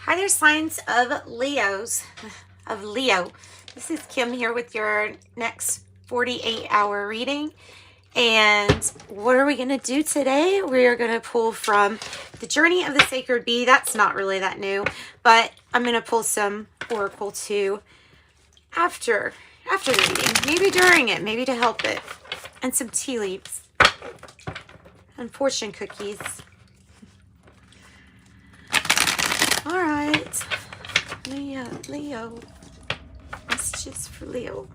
Hi there, signs of Leo. This is Kim here with your next 48-hour reading. And what are we going to do today? We are going to pull from the Journey of the Sacred Bee. That's not really that new, but I'm going to pull some Oracle too after the reading. Maybe during it, maybe to help it. And some tea leaves. And fortune cookies. All right. Leo. Messages for Leo.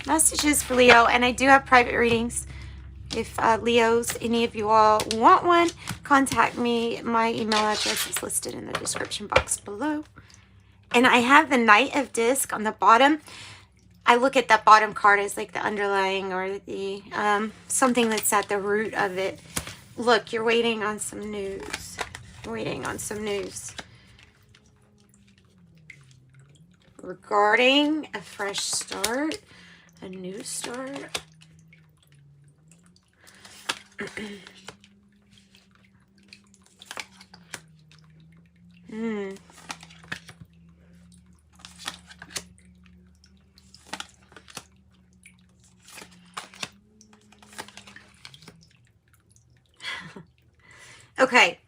Messages for Leo, and I do have private readings. If Leos, any of you all want one, contact me. My email address is listed in the description box below. And I have the Knight of Disc on the bottom. I look at that bottom card as like the underlying or the something that's at the root of it. Look, you're waiting on some news. You're waiting on some news regarding a fresh start, a new start. Okay.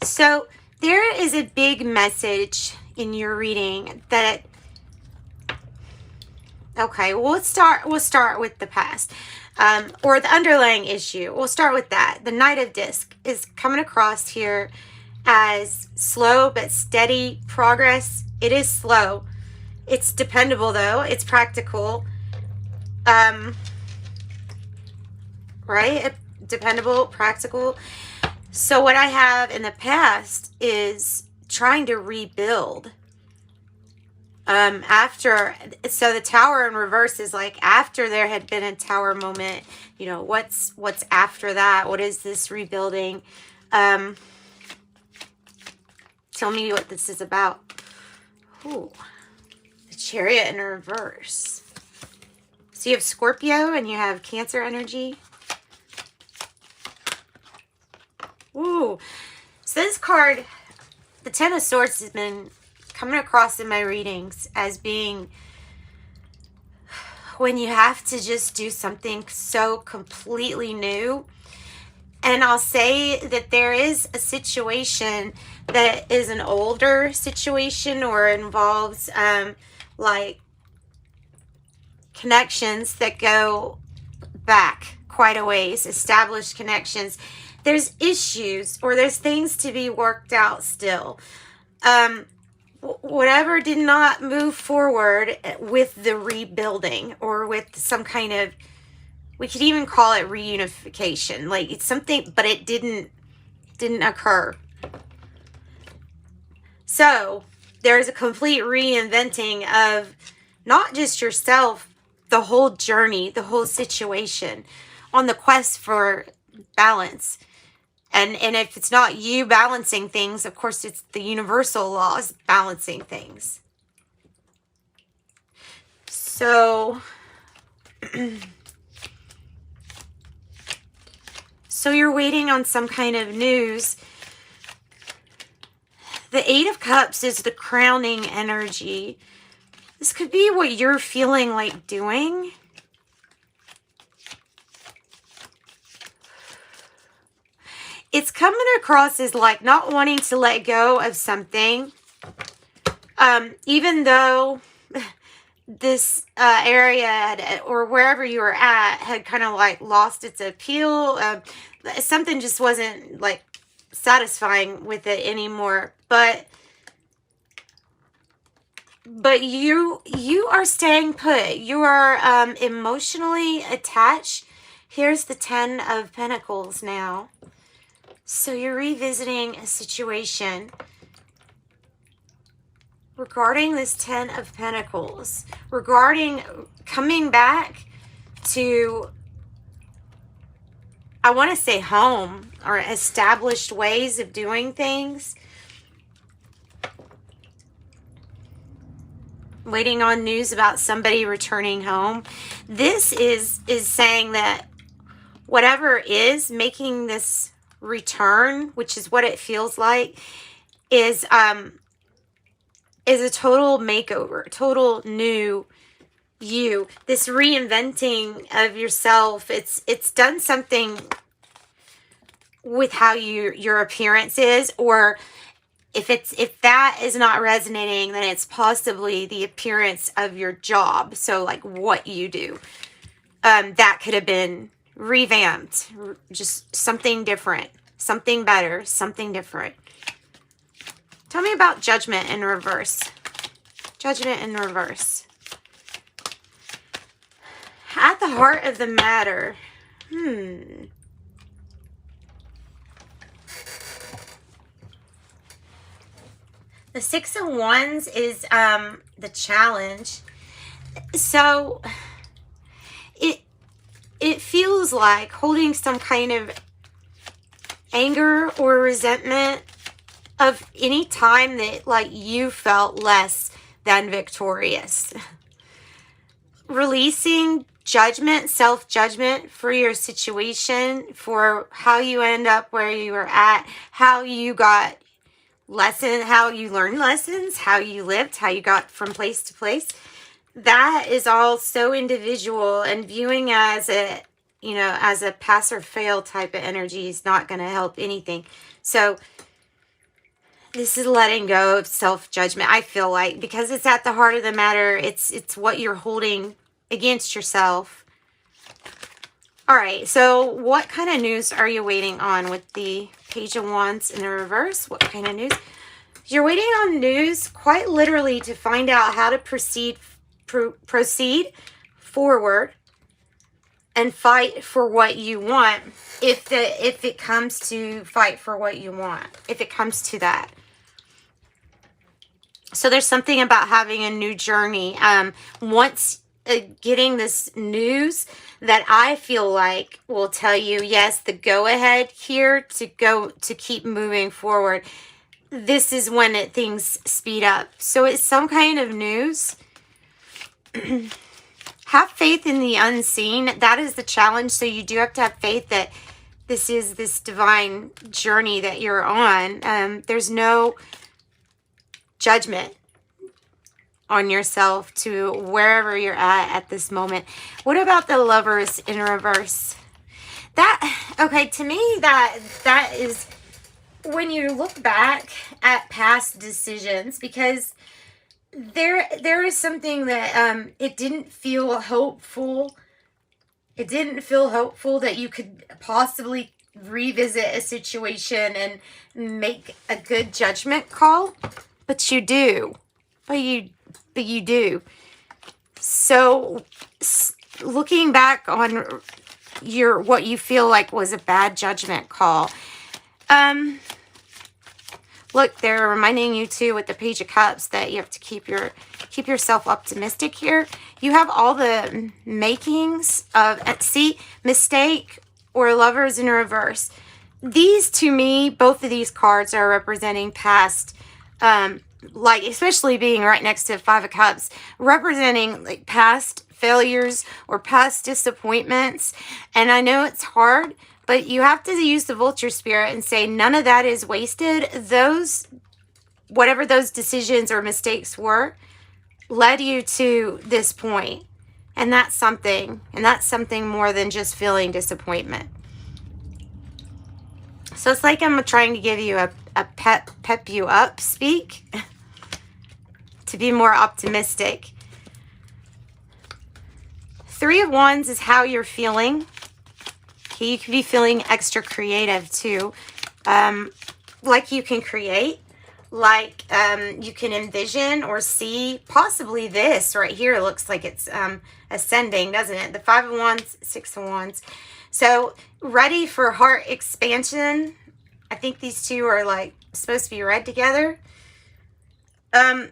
So there is a big message in your reading that, okay, we'll start with the past, or the underlying issue. We'll start with that. The Knight of Disc is coming across here as slow but steady progress. It is slow. It's dependable though. It's practical. Right? Dependable, practical. So what I have in the past is trying to rebuild. So the Tower in reverse is like after there had been a Tower moment, you know, what's after that? What is this rebuilding? Tell me what this is about. Ooh, the Chariot in reverse. So you have Scorpio and you have Cancer energy. Ooh, so this card, the Ten of Swords, has been coming across in my readings as being when you have to just do something so completely new. And I'll say that there is a situation that is an older situation or involves like connections that go back quite a ways, established connections. There's issues or there's things to be worked out still. Whatever did not move forward with the rebuilding or with some kind of, we could even call it reunification. Like it's something, but it didn't occur. So there's a complete reinventing of not just yourself, the whole journey, the whole situation on the quest for balance. And if it's not you balancing things, of course, it's the universal laws balancing things. So, so you're waiting on some kind of news. The Eight of Cups is the crowning energy. This could be what you're feeling like doing. It's coming across as like not wanting to let go of something. Even though this area or wherever you were at had kind of like lost its appeal. Something just wasn't like satisfying with it anymore. But you are staying put. You are emotionally attached. Here's the Ten of Pentacles now. So you're revisiting a situation regarding this Ten of Pentacles, regarding coming back to, I want to say home or established ways of doing things. waiting on news about somebody returning home. This is saying that whatever is making this return, which is what it feels like, is a total makeover, total new you. This reinventing of yourself, it's done something with how your appearance is, or if that is not resonating, then it's possibly the appearance of your job. So like what you do, that could have been revamped, just something different, something better, something different. Tell me about judgment in reverse. Judgment in reverse. At the heart of the matter. The Six of Wands is the challenge. So it feels like holding some kind of anger or resentment of any time that like you felt less than victorious. Releasing judgment, self-judgment for your situation, for how you end up where you were at, how you got lesson, how you learned lessons, how you lived, how you got from place to place. That is all so individual, and viewing as a, you know, as a pass or fail type of energy is not going to help anything. So this is letting go of self-judgment, I feel like, because it's at the heart of the matter. It's what you're holding against yourself. All right, so what kind of news are you waiting on with the Page of Wands in the reverse? What kind of news? You're waiting on news, quite literally, to find out how to proceed forward and fight for what you want. If it comes to fight for what you want, if it comes to that. So there's something about having a new journey. Once getting this news that I feel like will tell you, yes, the go ahead here to keep moving forward. This is when things speed up. So it's some kind of news. Have faith in the unseen. That is the challenge. So you do have to have faith that this is this divine journey that you're on. There's no judgment on yourself to wherever you're at this moment. What about the Lovers in reverse? That, okay, to me, that is when you look back at past decisions, because there is something that it didn't feel hopeful. It didn't feel hopeful that you could possibly revisit a situation and make a good judgment call, but you do. But you do. So looking back on what you feel like was a bad judgment call. Look, they're reminding you too with the Page of Cups that you have to keep yourself optimistic here. You have all the makings of, see, mistake or Lovers in reverse. These, to me, both of these cards are representing past, like, especially being right next to Five of Cups, representing like past failures or past disappointments. And I know it's hard, but you have to use the vulture spirit and say none of that is wasted. Those, whatever those decisions or mistakes were, led you to this point. And that's something. And that's something more than just feeling disappointment. So it's like I'm trying to give you a pep you up speak to be more optimistic. Three of Wands is how you're feeling. Okay, you could be feeling extra creative too. Like you can create, like you can envision or see possibly this right here. Looks like it's ascending, doesn't it? The Five of Wands, Six of Wands. So ready for heart expansion. I think these two are like supposed to be read together. And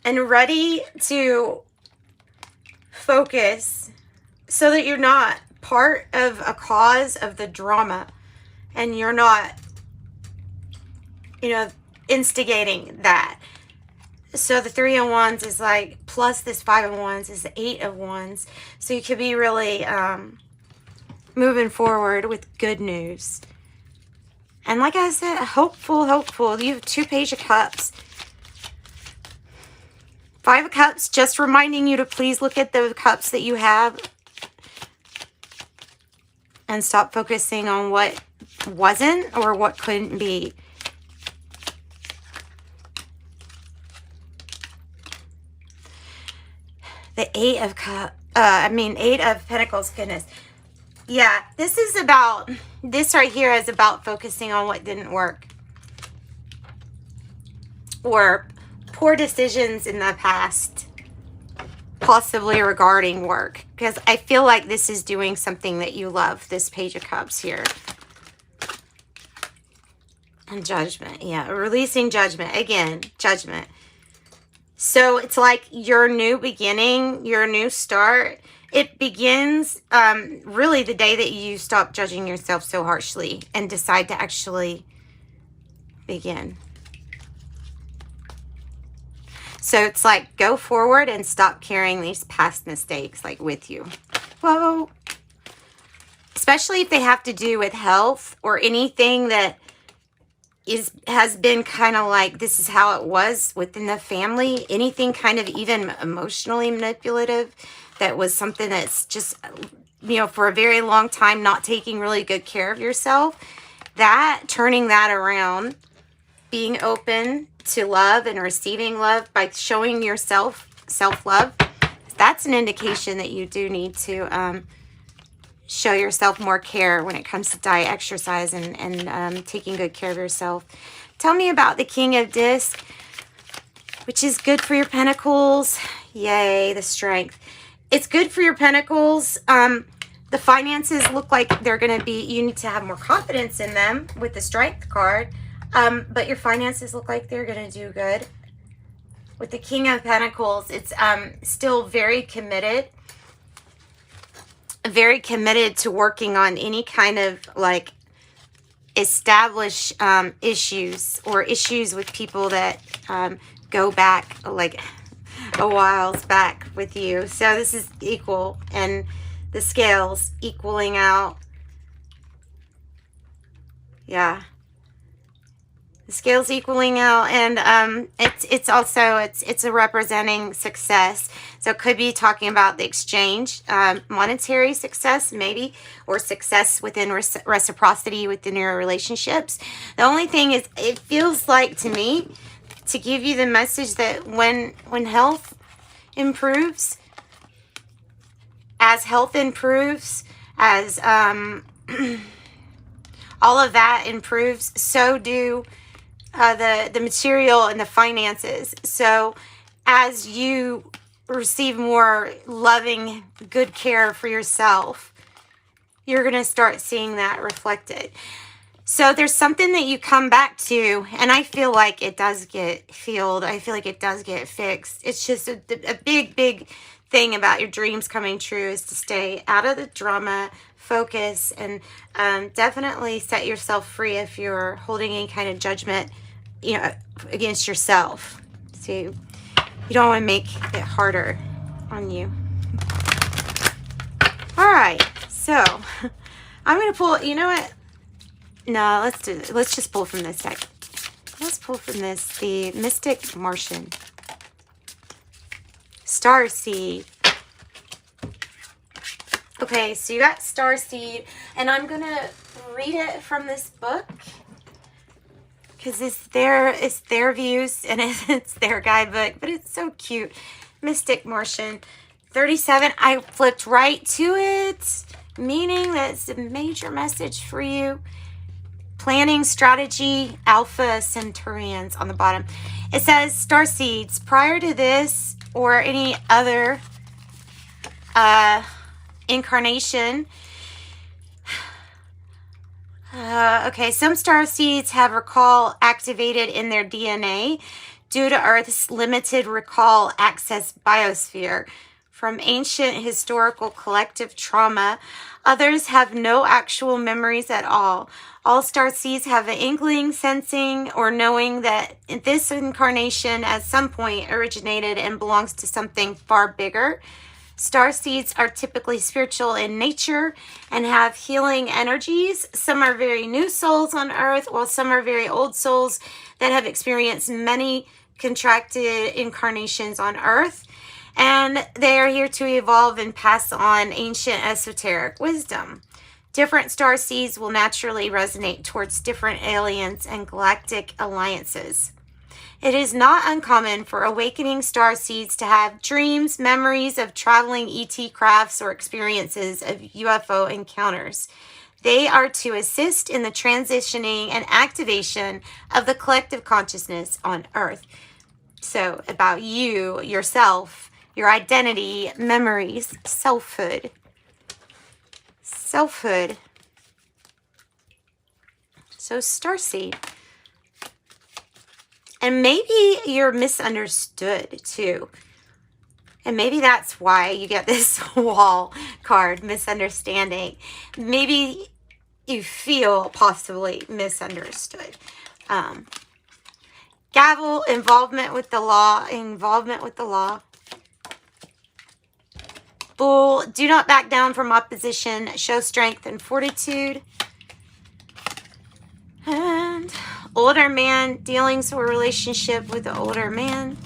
ready to focus so that you're not part of a cause of the drama and you're not, you know, instigating that. So the 3 of Wands is like, plus this 5 of Wands is the 8 of Wands. So you could be really moving forward with good news. And like I said, hopeful. You have 2 Page of Cups. 5 of Cups, just reminding you to please look at the cups that you have and stop focusing on what wasn't or what couldn't be. The 8 of Cups, 8 of Pentacles, goodness. Yeah, this right here is about focusing on what didn't work. Or poor decisions in the past, possibly regarding work. Because I feel like this is doing something that you love, this Page of Cups here. And Judgment, yeah, releasing Judgment. Again, Judgment. So it's like your new beginning, your new start. It begins really the day that you stop judging yourself so harshly and decide to actually begin. So it's like, go forward and stop carrying these past mistakes like with you. Whoa. Especially if they have to do with health or anything that has been kind of like, this is how it was within the family. Anything kind of even emotionally manipulative that was something that's just, for a very long time not taking really good care of yourself. That, turning that around, being open to love and receiving love by showing yourself self-love, that's an indication that you do need to show yourself more care when it comes to diet, exercise, and taking good care of yourself. Tell me about the King of Disc, which is good for your Pentacles. Yay, the Strength. It's good for your Pentacles. The finances look like they're going to be, you need to have more confidence in them with the Strength card. But your finances look like they're going to do good. With the King of Pentacles, it's still very committed to working on any kind of like established issues or issues with people that go back like a whiles back with you. So this is equal, and the scales equaling out. Yeah. Scales equaling out, and it's also it's a representing success. So it could be talking about the exchange, monetary success maybe, or success within reciprocity within your relationships. The only thing is, it feels like to me to give you the message that when health improves, as health improves, as all of that improves, so do the material and the finances. So as you receive more loving, good care for yourself, you're going to start seeing that reflected. So there's something that you come back to, and I feel like it does get healed. I feel like it does get fixed. It's just a big thing about your dreams coming true is to stay out of the drama, focus, and definitely set yourself free if you're holding any kind of judgment, against yourself. So you don't want to make it harder on you. All right, so I'm gonna pull. You know what? No, let's do this. Let's just pull from this deck. Let's pull from this the Mystic Martian Starseed. Okay, so you got Starseed, and I'm gonna read it from this book because it's their views and it's their guidebook, but it's so cute. Mystic Martian 37. I flipped right to it, meaning that it's a major message for you. Planning strategy, Alpha Centaurians on the bottom. It says Starseeds. Prior to this or any other incarnation. Okay, some starseeds have recall activated in their DNA due to Earth's limited recall access biosphere. from ancient historical collective trauma. Others have no actual memories at all. All starseeds have an inkling, sensing, or knowing that this incarnation at some point originated and belongs to something far bigger. Starseeds are typically spiritual in nature and have healing energies. Some are very new souls on Earth, while some are very old souls that have experienced many contracted incarnations on Earth. And they are here to evolve and pass on ancient esoteric wisdom. Different starseeds will naturally resonate towards different aliens and galactic alliances. It is not uncommon for awakening starseeds to have dreams, memories of traveling ET crafts, or experiences of UFO encounters. They are to assist in the transitioning and activation of the collective consciousness on Earth. So, about you, yourself, your identity, memories, selfhood. Selfhood. So, starseed. And maybe you're misunderstood too. And maybe that's why you get this wall card, misunderstanding. Maybe you feel possibly misunderstood. Gavel, involvement with the law. Bull, do not back down from opposition. Show strength and fortitude. And older man, dealings or relationship with the older man.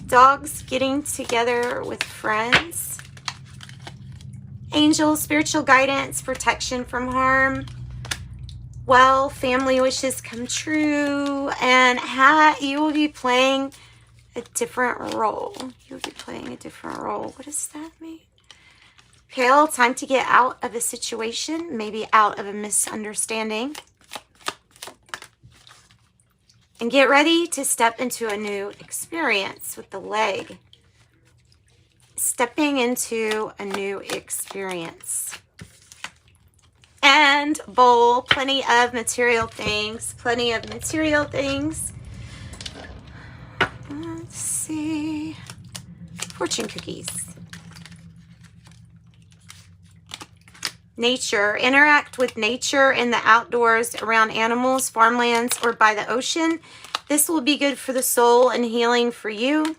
Dogs, getting together with friends. Angels, spiritual guidance, protection from harm. Well, family wishes come true. And you will be playing a different role. You'll be playing a different role. What does that mean? Pale, time to get out of a situation, maybe out of a misunderstanding. And get ready to step into a new experience with the leg. Stepping into a new experience. And bowl, plenty of material things. Plenty of material things. Let's see. Fortune cookies. Nature. Interact with nature in the outdoors, around animals, farmlands, or by the ocean. This will be good for the soul and healing for you.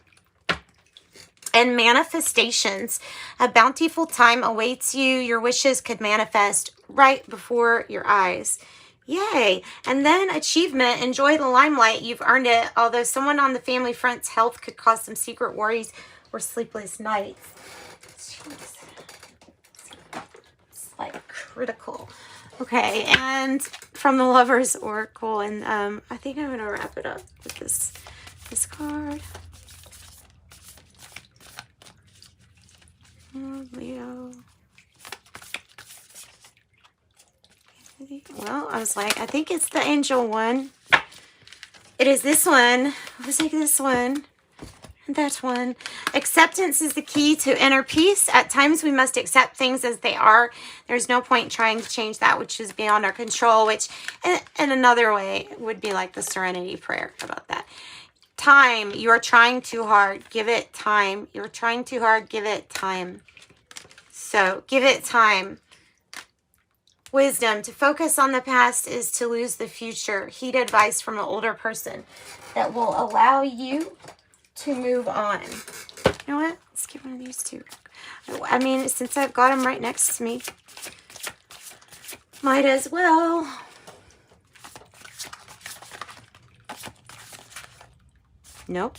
And manifestations. A bountiful time awaits you. Your wishes could manifest right before your eyes. Yay. And then achievement. Enjoy the limelight. You've earned it. Although someone on the family front's health could cause some secret worries or sleepless nights. Jeez. Like critical. Okay, and from the Lover's Oracle, and I think I'm gonna wrap it up with this card. Oh, Leo. Well, I was like, I think it's the angel one. It is this one. Let's take this one. That one. Acceptance is the key to inner peace. At times we must accept things as they are. There's no point trying to change that which is beyond our control, which in another way would be like the serenity prayer about that. Time. You are trying too hard. Give it time. You're trying too hard. Give it time. So give it time. Wisdom. To focus on the past is to lose the future. Heed advice from an older person that will allow you to move on. You know what? Let's get one of these two. I mean, since I've got them right next to me, might as well. Nope.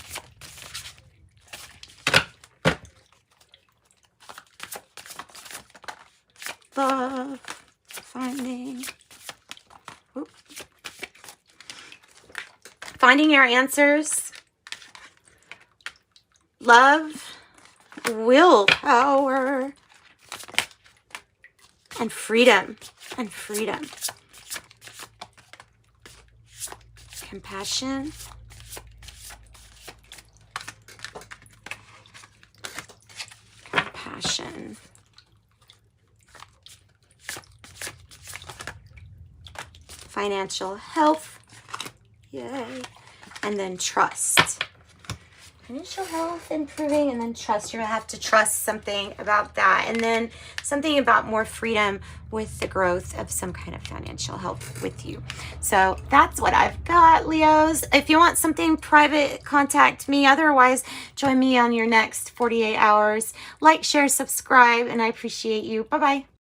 Love. Finding. Oop. Finding your answers. Love, willpower, and freedom, compassion, financial health, yay, and then trust. Financial health improving, and then trust. You're going to have to trust something about that. And then something about more freedom with the growth of some kind of financial health with you. So that's what I've got, Leos. If you want something private, contact me. Otherwise, join me on your next 48 hours. Like, share, subscribe, and I appreciate you. Bye-bye.